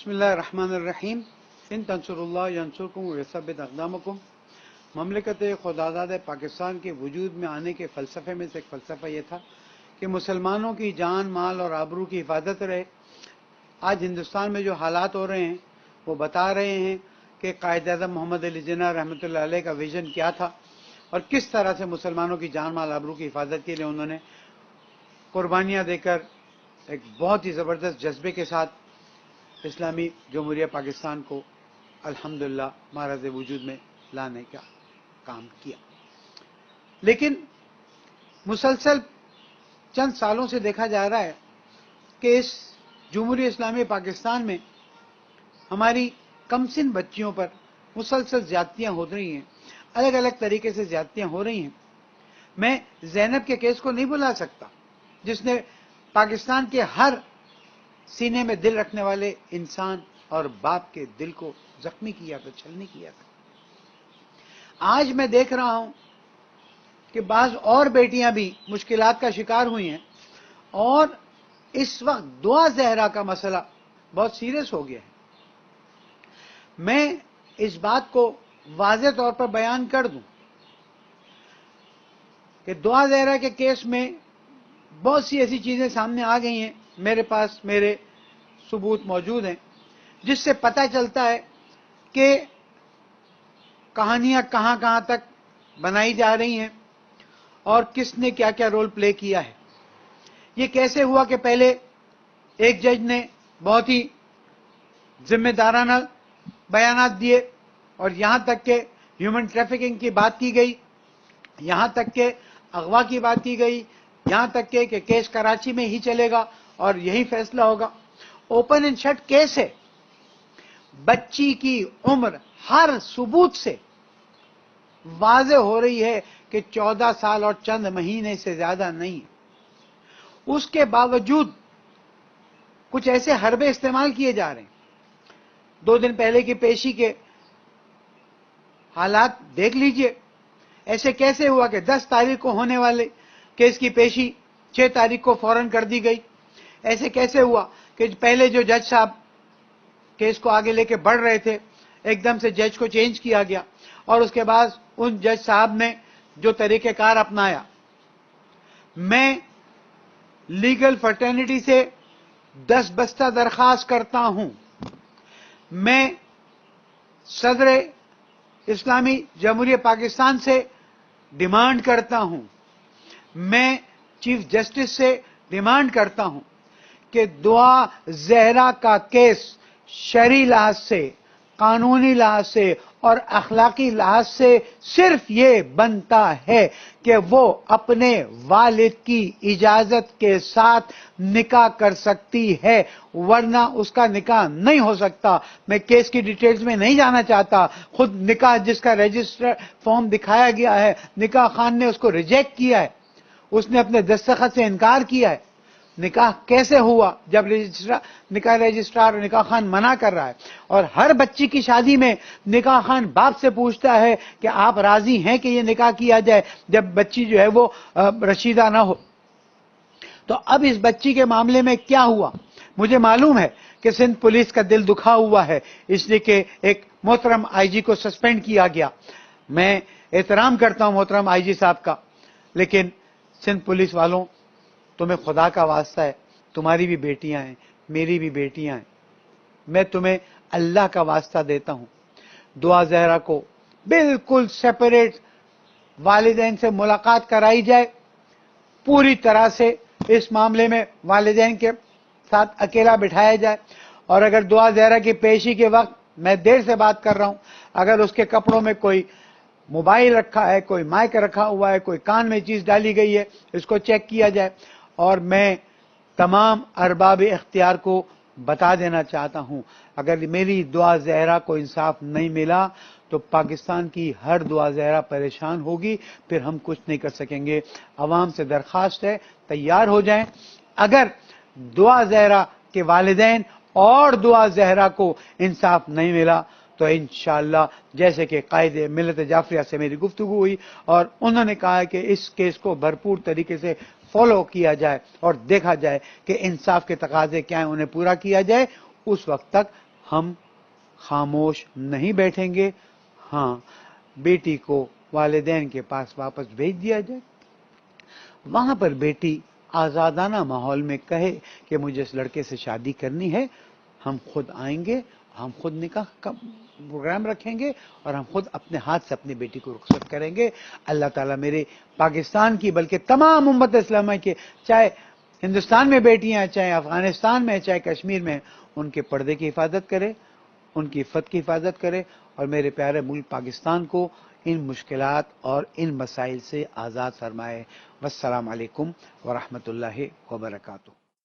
بسم اللہ الرحمن الرحیم ان تنصر اللہ ینصرکم ویثبت اقدامکم۔ مملکت خداداد پاکستان کے وجود میں آنے کے فلسفے میں سے ایک فلسفہ یہ تھا کہ مسلمانوں کی جان مال اور آبرو کی حفاظت رہے۔ آج ہندوستان میں جو حالات ہو رہے ہیں وہ بتا رہے ہیں کہ قائد اعظم محمد علی جناح رحمۃ اللہ علیہ کا ویژن کیا تھا اور کس طرح سے مسلمانوں کی جان مال آبرو کی حفاظت کے لیے انہوں نے قربانیاں دے کر ایک بہت ہی زبردست جذبے کے ساتھ اسلامی جمہوریہ پاکستان کو الحمدللہ معرض وجود میں لانے کا کام کیا۔ لیکن مسلسل چند سالوں سے دیکھا جا رہا ہے کہ اس جمہوریہ اسلامی پاکستان میں ہماری کم سن بچیوں پر مسلسل زیادتیاں ہو رہی ہیں، الگ الگ طریقے سے زیادتیاں ہو رہی ہیں۔ میں زینب کے کیس کو نہیں بھلا سکتا جس نے پاکستان کے ہر سینے میں دل رکھنے والے انسان اور باپ کے دل کو زخمی کیا تھا، چھلنی کیا تھا۔ آج میں دیکھ رہا ہوں کہ بعض اور بیٹیاں بھی مشکلات کا شکار ہوئی ہیں اور اس وقت دعا زہرا کا مسئلہ بہت سیریس ہو گیا ہے۔ میں اس بات کو واضح طور پر بیان کر دوں کہ دعا زہرا کے کیس میں بہت سی ایسی چیزیں سامنے آ گئی ہیں، میرے پاس میرے ثبوت موجود ہیں، جس سے پتہ چلتا ہے کہ کہانیاں کہاں کہاں تک بنائی جا رہی ہیں اور کس نے کیا کیا رول پلے کیا ہے۔ یہ کیسے ہوا کہ پہلے ایک جج نے بہت ہی ذمہ دارانہ بیانات دیے اور یہاں تک کہ ہیومن ٹریفکنگ کی بات کی گئی، یہاں تک کہ اغوا کی بات کی گئی، یہاں تک کہ کیس کراچی میں ہی چلے گا اور یہی فیصلہ ہوگا۔ اوپن اینڈ شٹ کیس ہے۔ بچی کی عمر ہر ثبوت سے واضح ہو رہی ہے کہ 14 سال اور چند مہینے سے زیادہ نہیں۔ اس کے باوجود کچھ ایسے حربے استعمال کیے جا رہے ہیں۔ 2 دن پہلے کی پیشی کے حالات دیکھ لیجئے۔ ایسے کیسے ہوا کہ 10 تاریخ کو ہونے والے کیس کی پیشی 6 تاریخ کو فوراً کر دی گئی؟ ایسے کیسے ہوا کہ پہلے جو جج صاحب کیس کو آگے لے کے بڑھ رہے تھے ایک دم سے جج کو چینج کیا گیا اور اس کے بعد ان جج صاحب نے جو طریقہ کار اپنایا؟ میں لیگل فرٹرنیٹی سے 10 بستہ درخواست کرتا ہوں، میں صدر اسلامی جمہوریہ پاکستان سے ڈیمانڈ کرتا ہوں، میں چیف جسٹس سے ڈیمانڈ کرتا ہوں کہ دعا زہرا کا کیس شرعی لحاظ سے، قانونی لحاظ سے اور اخلاقی لحاظ سے صرف یہ بنتا ہے کہ وہ اپنے والد کی اجازت کے ساتھ نکاح کر سکتی ہے، ورنہ اس کا نکاح نہیں ہو سکتا۔ میں کیس کی ڈیٹیلز میں نہیں جانا چاہتا۔ خود نکاح جس کا رجسٹر فارم دکھایا گیا ہے، نکاح خان نے اس کو ریجیکٹ کیا ہے، اس نے اپنے دستخط سے انکار کیا ہے۔ نکاح کیسے ہوا جب نکاح رجسٹرار اور نکاح خان منع کر رہا ہے؟ اور ہر بچی کی شادی میں نکاح خان باپ سے پوچھتا ہے کہ آپ راضی ہیں کہ یہ نکاح کیا جائے جب بچی جو ہے وہ رشیدہ نہ ہو۔ تو اب اس بچی کے معاملے میں کیا ہوا؟ مجھے معلوم ہے کہ سندھ پولیس کا دل دکھا ہوا ہے، اس لیے کہ ایک محترم آئی جی کو سسپینڈ کیا گیا۔ میں احترام کرتا ہوں محترم آئی جی صاحب کا، لیکن سندھ پولیس والوں، تمہیں خدا کا واسطہ ہے، تمہاری بھی بیٹیاں ہیں، میری بھی بیٹیاں ہیں، میں تمہیں اللہ کا واسطہ دیتا ہوں، دعا زہرا کو بالکل سیپریٹ والدین سے ملاقات کرائی جائے، پوری طرح سے اس معاملے میں والدین کے ساتھ اکیلا بٹھایا جائے، اور اگر دعا زہرا کی پیشی کے وقت، میں دیر سے بات کر رہا ہوں، اگر اس کے کپڑوں میں کوئی موبائل رکھا ہے، کوئی مائک رکھا ہوا ہے، کوئی کان میں چیز ڈالی گئی ہے، اس کو چیک کیا جائے۔ اور میں تمام ارباب اختیار کو بتا دینا چاہتا ہوں، اگر میری دعا زہرا کو انصاف نہیں ملا تو پاکستان کی ہر دعا زہرا پریشان ہوگی، پھر ہم کچھ نہیں کر سکیں گے۔ عوام سے درخواست ہے، تیار ہو جائیں۔ اگر دعا زہرا کے والدین اور دعا زہرا کو انصاف نہیں ملا تو انشاءاللہ، جیسے کہ قائد ملت جعفریہ سے میری گفتگو ہوئی اور انہوں نے کہا کہ اس کیس کو بھرپور طریقے سے فالو کیا جائے اور دیکھا جائے کہ انصاف کے تقاضے کیا ہیں، انہیں پورا کیا جائے، اس وقت تک ہم خاموش نہیں بیٹھیں گے. ہاں، بیٹی کو والدین کے پاس واپس بھیج دیا جائے. وہاں پر بیٹی آزادانہ ماحول میں کہے کہ مجھے اس لڑکے سے شادی کرنی ہے. ہم خود آئیں گے، ہم خود نکاح کا پروگرام رکھیں گے اور ہم خود اپنے ہاتھ سے اپنی بیٹی کو رخصت کریں گے. اللہ تعالیٰ میرے پاکستان کی بلکہ تمام امت اسلامیہ کے، چاہے ہندوستان میں بیٹیاں، چاہے افغانستان میں، چاہے کشمیر میں، ان کے پردے کی حفاظت کرے، ان کی عفت کی حفاظت کرے اور میرے پیارے ملک پاکستان کو ان مشکلات اور ان مسائل سے آزاد فرمائے. والسلام علیکم ورحمۃ اللہ وبرکاتہ.